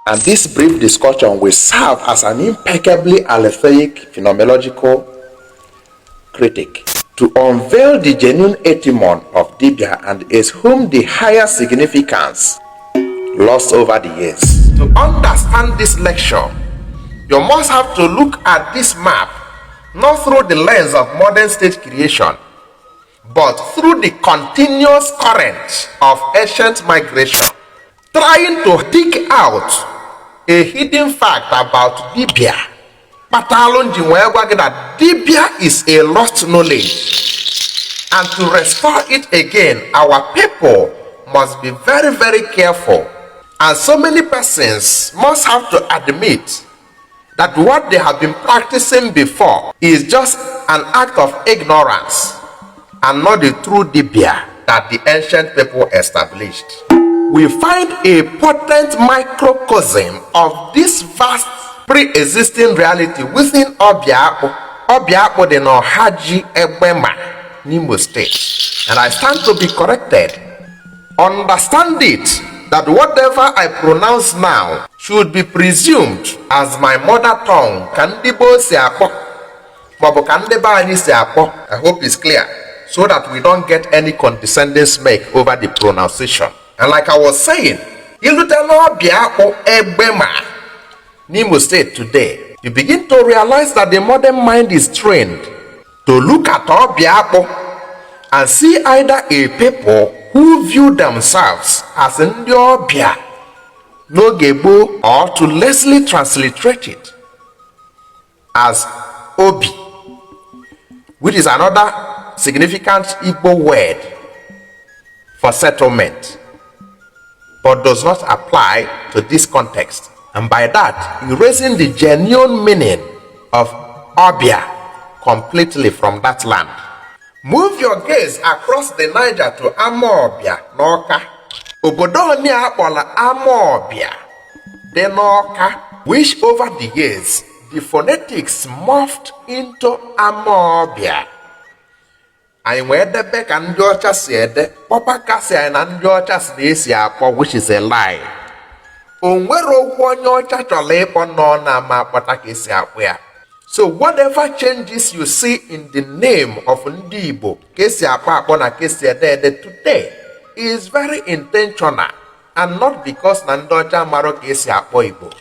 And this brief discussion will serve as an impeccably aletheic phenomenological critique to unveil the genuine etymon of Dibia and assume the higher significance lost over the years. To understand this lecture, you must have to look at this map not through the lens of modern state creation, but through the continuous current of ancient migration, trying to dig out a hidden fact about Dibia. That Dibia is a lost knowledge, and to restore it again, our people must be very, very careful. And so many persons must have to admit that what they have been practicing before is just an act of ignorance and not the true Dibia that the ancient people established. We find a potent microcosm of this vast pre-existing reality within Obiakpo de Nohaji Egbema, Nimo State. And I stand to be corrected. Understand it, that whatever I pronounce now should be presumed as my mother tongue. Kandibo Seapo, Bobo Kandeba Ani Seapo. I hope it's clear, so that we don't get any condescending smack over the pronunciation. And like I was saying, Ilutano Biako Egbema, Nimo State today, you begin to realize that the modern mind is trained to look at Obiakpo and see either a people who view themselves as Ndi Obia, no Gebo, or to lessly transliterate it as Obi, which is another significant Igbo word for settlement, but does not apply to this context. And by that, erasing the genuine meaning of Obia completely from that land. Move your gaze across the Niger to Amobia, Noka. Obodo ni akpola Amobia, the Noka, which over the years, the phonetics morphed into Amobia. I went the back and Georgia said, Papa Cassia and Georgia said, which is a lie. Onwero wonyo chachole pono na ma patakisi akwea. So whatever changes you see in the name of Ndibo, kesi apa na kesi edede today, is very intentional and not because Nandoja Maro kesi apo Igbo.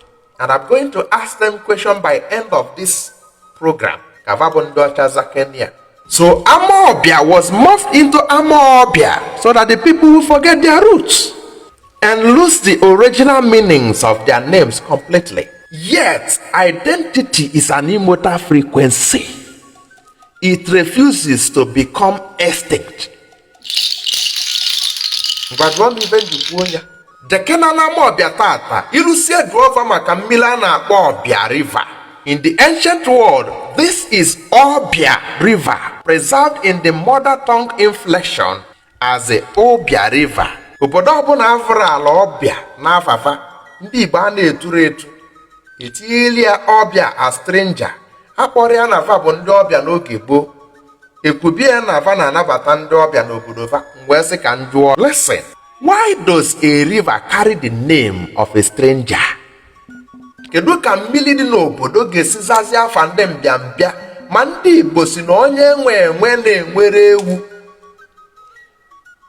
And I'm going to ask them question by end of this program. Kavabondocha Zakenia. So Amobia was morphed into Amobia so that the people will forget their roots and lose the original meanings of their names completely. Yet, identity is an immortal frequency. It refuses to become extinct. The Kenanamo Biatata, Ilusia Dwova Makamila Obia River. In the ancient world, this is Obia River, preserved in the mother tongue inflection as the Obia River. Obodo na avra ala Obia na afafa, ndị Igbo a na-eturu etu. Itilia Obia a stranger. Akpọrịa na afa bụ ndị Obia n'oge gboo. Ekwubie na afa na-anabata ndị Obia n'obodo fa, mgbe sị ka njụọ. Listen, why does a river carry the name of a stranger? Kedu ka mmiri dị n'obodo ga-esizazi afa ndị mbịambịa ma ndị Igbo si na onye nwe na-enwere ewu.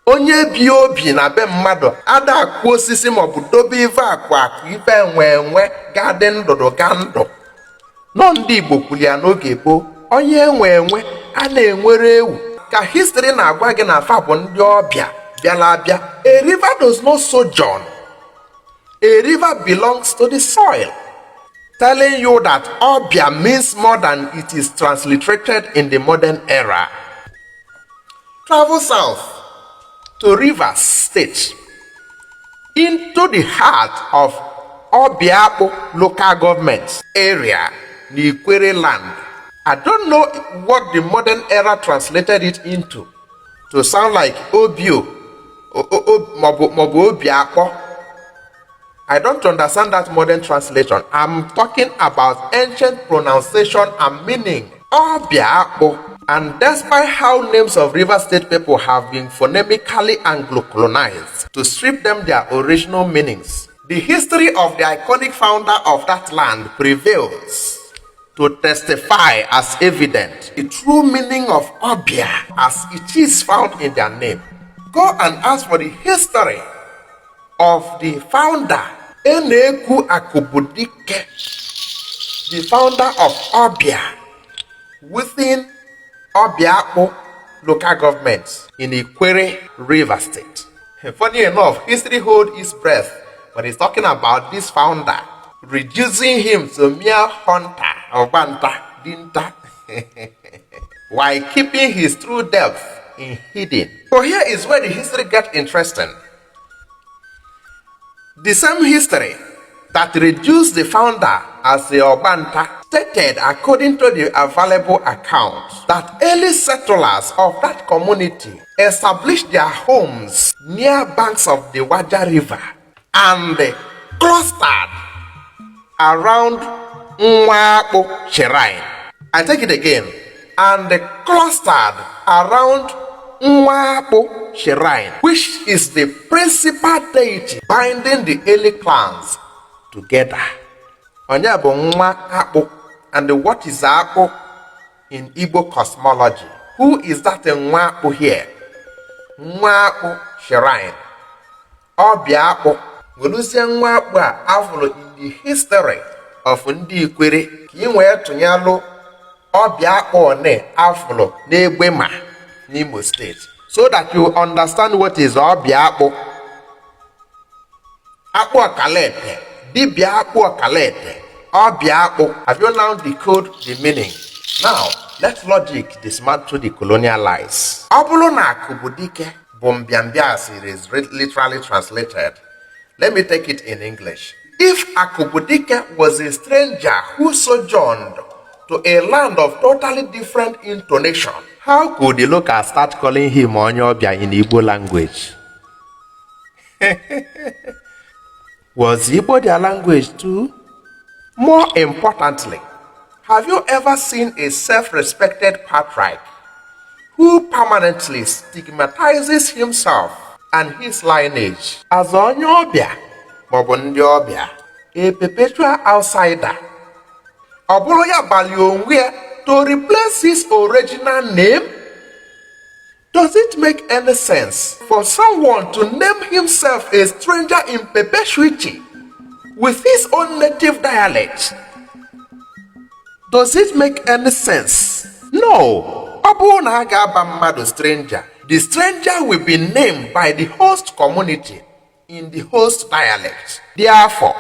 Onye bi obi na be mmadụ ada akụ osisi maọbụ dobe ife akụ ife enwe garden dodo gando. Nọ ndị Igbo kwuru ya n'oge gboo, onye enwe a na-enwere ewu. Ka history na-agwa gị na afa bụ ndị Ọbịa bịala abịa. A river does not sojourn. A river belongs to the soil. Telling you that Obia means more than it is transliterated in the modern era. Travel south to Rivers State, into the heart of Obiakpo local government area, Nikwere land. I don't know what the modern era translated it into to sound like Obio, Mobo Obiakpo. I don't understand that modern translation. I'm talking about ancient pronunciation and meaning. Obiakpo. And despite how names of River State people have been phonemically Anglo-colonized to strip them their original meanings, The history of the iconic founder of that land prevails to testify as evident the true meaning of Dibia as it is found in their name. Go and ask for the history of the founder, Eneku Akubudike, the founder of Dibia within Obiakpo local government in Ikwere River State. Funny enough, history holds its breath when he's talking about this founder, reducing him to mere hunter or banta, dinta, while keeping his true depth in hidden. So here is where the history gets interesting. The same history that reduced the founder as the Obanta stated, according to the available accounts, that early settlers of that community established their homes near banks of the Waja River and clustered around Nwapo Shrine. I take it again. And clustered around Nwapo Shrine, which is the principal deity binding the early clans together. Onye bụ Nwapo, and what is Akpo in Igbo cosmology? Who is that Nwapo here? Nwapo Shrine. Obiakpo. Weluzie Nwapo a afụrụ in the history of ndị Ikwere ka ị nwee tụnyalụ Obiakpo ne afụrụ n'Egbema n'Imo State, so that you understand what is Obiakpo. Akpo Kalete, Dibia Akpo Kalete, Obiakpo. Have you now decode the meaning? Now, let logic dismantle the colonial lies. Obulu na Akubudike Bombiambia is literally translated. Let me take it in English. If Akubudike was a stranger who sojourned to a land of totally different intonation, how could the locals start calling him Onyobia in Igbo language? Was Igbo their language too? More importantly, have you ever seen a self-respected patriarch who permanently stigmatizes himself and his lineage as Onyobia, Mobondiobia, a perpetual outsider? Oboloya Balionwe to replace his original name? Does it make any sense for someone to name himself a stranger in perpetuity with his own native dialect? Does it make any sense? No. Stranger. The stranger will be named by the host community in the host dialect. Therefore,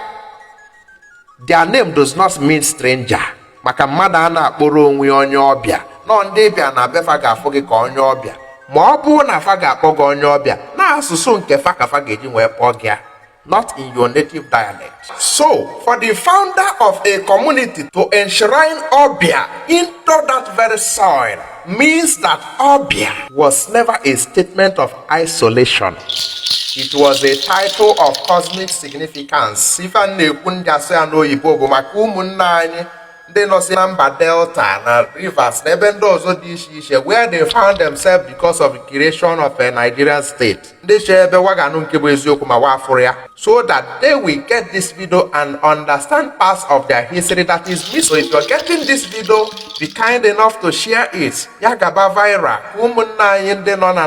their name does not mean stranger. Maka mmadụ a na-akpọrọ onwe onye ọbịa, nọ ndị bịa na befa ga-afụ gị ka onye ọbịa, ma ọ bụrụ na fa ga-akpọ gị onye ọbịa na asụsụ nke fa ka fa ga-eji wee kpọọ gị, not in your native dialect. So, for the founder of a community to enshrine Obia into that very soil means that Obia was never a statement of isolation. It was a title of cosmic significance. Even they no see number Delta and rivers, where they found themselves because of the creation of a Nigerian state. So that they will get this video and understand parts of their history that is missing. So if you're getting this video, be kind enough to share it. Yagaba viral,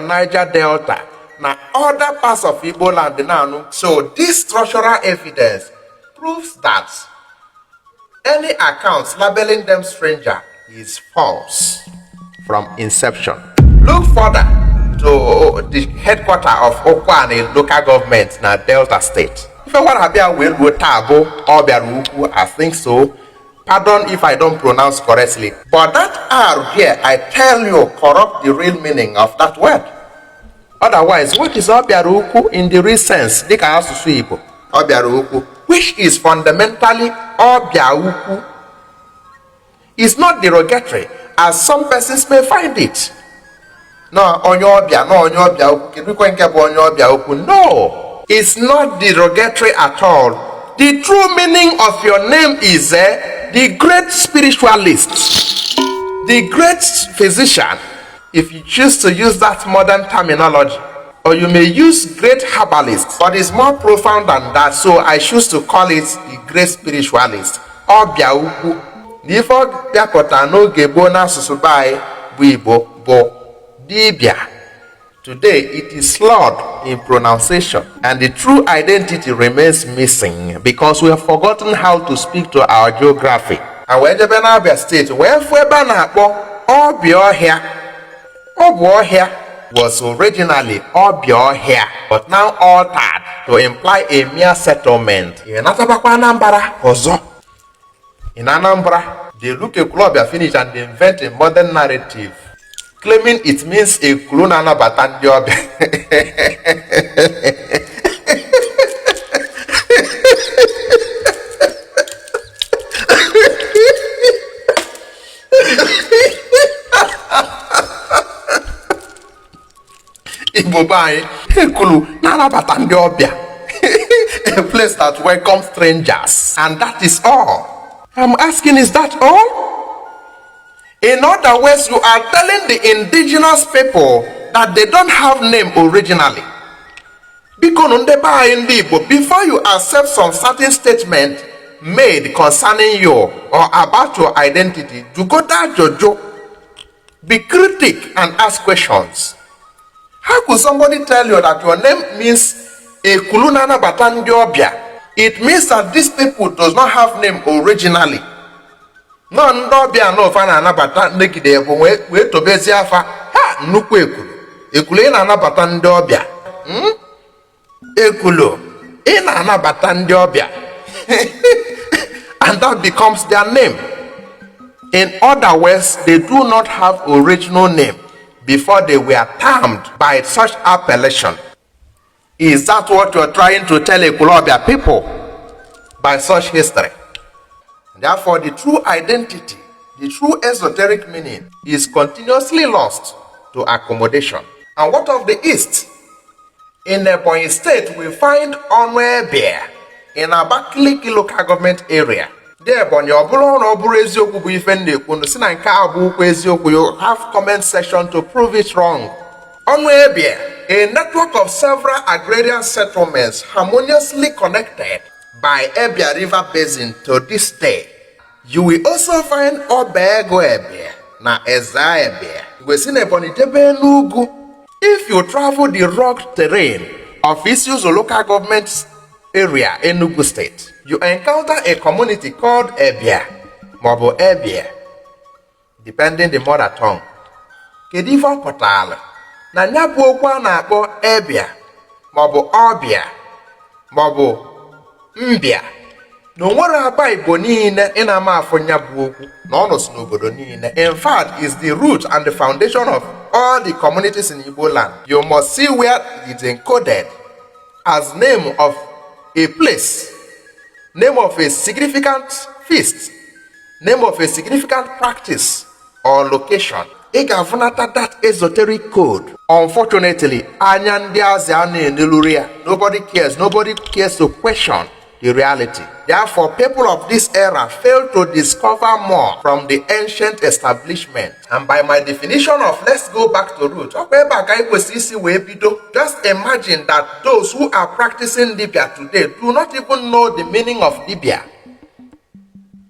Niger Delta, now other parts of Igboland now. So this structural evidence proves that any accounts labeling them stranger is false from inception. Look further to the headquarters of Okwane local government na Delta State. If I want to be a I think so. Pardon if I don't pronounce correctly. But that R here, I tell you, corrupt the real meaning of that word. Otherwise, what is Obiaruku in the real sense? Obiaruku, which is fundamentally Obiauku, is not derogatory as some persons may find it. No, it's not derogatory at all. The true meaning of your name is the great spiritualist, the great physician, if you choose to use that modern terminology. or you may use great herbalist, but it's more profound than that, so I choose to call it the great spiritualist. Ọbịa ukwu. N'ife ọbịapụta n'oge gboo n'asụsụ be anyị bụ Igbo bụ Dibia. Today it is slurred in pronunciation, and the true identity remains missing because we have forgotten how to speak to our geography. And when the Abia State, where Fueba na-akpọ Ọbịa Ọhịa was originally Ọbịa, but now altered to imply a mere settlement. In Anambra, they look a Kulobia finish and they invent a modern narrative, claiming it means a Kulunana Batandiobe. A place that welcomes strangers, and that is all. I'm asking, is that all? In other words, you are telling the indigenous people that they don't have name originally. Before you accept some certain statement made concerning you or about your identity, you go down Jojo. Be critic and ask questions. How could somebody tell you that your name means a Kulunana Batandiobia? It means that these people does not have name originally. No ndobia no fana anabata negide bụ we tobezi afa ha nnukwu ekulu. Ekulu ị na-anabata ndị ọbịa. Ekulu ị na-anabata ndị ọbịa. And that becomes their name. In other words, they do not have original name before they were termed by such appellation. Is that what you're trying to tell Ekulobia people by such history? Therefore, the true identity, the true esoteric meaning is continuously lost to accommodation. And what of the East? In Ebonyi State, we find Onwebia in Abakaliki local government area. There, Ebonyi Oburo na Oburu Eziokwu bụ ife na-ekwu no si na nke abụ ukwu eziokwu. You have comment section to prove it wrong. Onwebia, a network of several agrarian settlements harmoniously connected by Ebia River Basin to this day. You will also find Obego Ebia na Eza Ebia. If you travel the rugged terrain of Isuzu local government area in Enugu State, you encounter a community called Ebia, Mobo Ebia, depending the mother tongue. Kediva Potala, na nyabu okwa na akpo Ebia, Mobo Obia, Mobo Mbia. No nwere aba Igbo niile ị na-ama afọ nya bụ okwu na ọnọs n'obodo niile. In fact, is the root and the foundation of all the communities in Igboland. You must see where it's encoded as name of a place, name of a significant feast, name of a significant practice or location. Ị ga-afụnata that esoteric code. Unfortunately, anya ndị azị a na-eneluru ya. Nobody cares to question the reality. Therefore, people of this era fail to discover more from the ancient establishment. And by my definition of let's go back to root, just imagine that those who are practicing Dibia today do not even know the meaning of Dibia.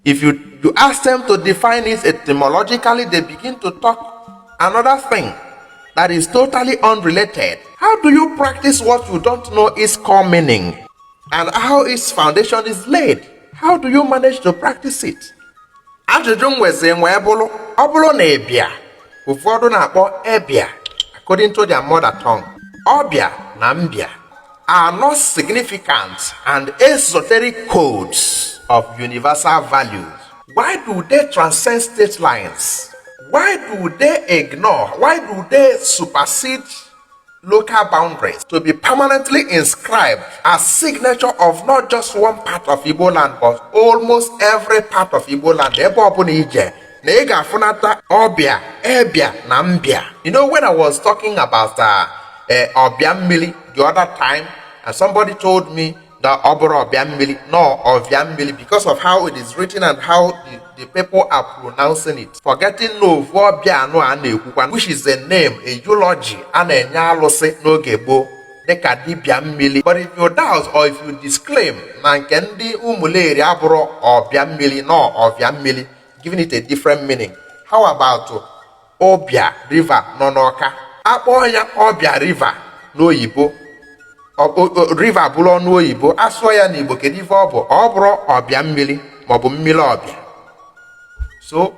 If you ask them to define it etymologically, they begin to talk another thing that is totally unrelated. How do you practice what you don't know its core meaning and how its foundation is laid? How do you manage to practice it? According to their mother tongue, Obia na Mbia are not significant and esoteric codes of universal values. Why do they transcend state lines? Why do they ignore? Why do they supersede local boundaries to be permanently inscribed as signature of not just one part of Igboland but almost every part of Igboland? Obia, Ebia, na Mbia. You know, when I was talking about Obia Mili the other time, and somebody told me the oboro biamili, no, or biamili, because of how it is written and how the people are pronouncing it. Forgetting no for biano and which is a name, a eulogy, and a nyalose no gebo, deka Dibia mili. But if you doubt or if you disclaim, nankendi umuleri aboro or biamili, no, or biamili, giving it a different meaning. How about Obia River Nonoka? Aboya Obia River no Igbo. River bulo no Igbo. Asoya ni Igbo kedivo obo. Obro Obia mmili. Mobu mmili Obia. So,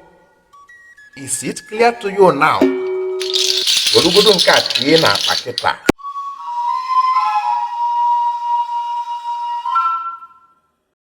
is it clear to you now? Olugudu nka tiye na paketa.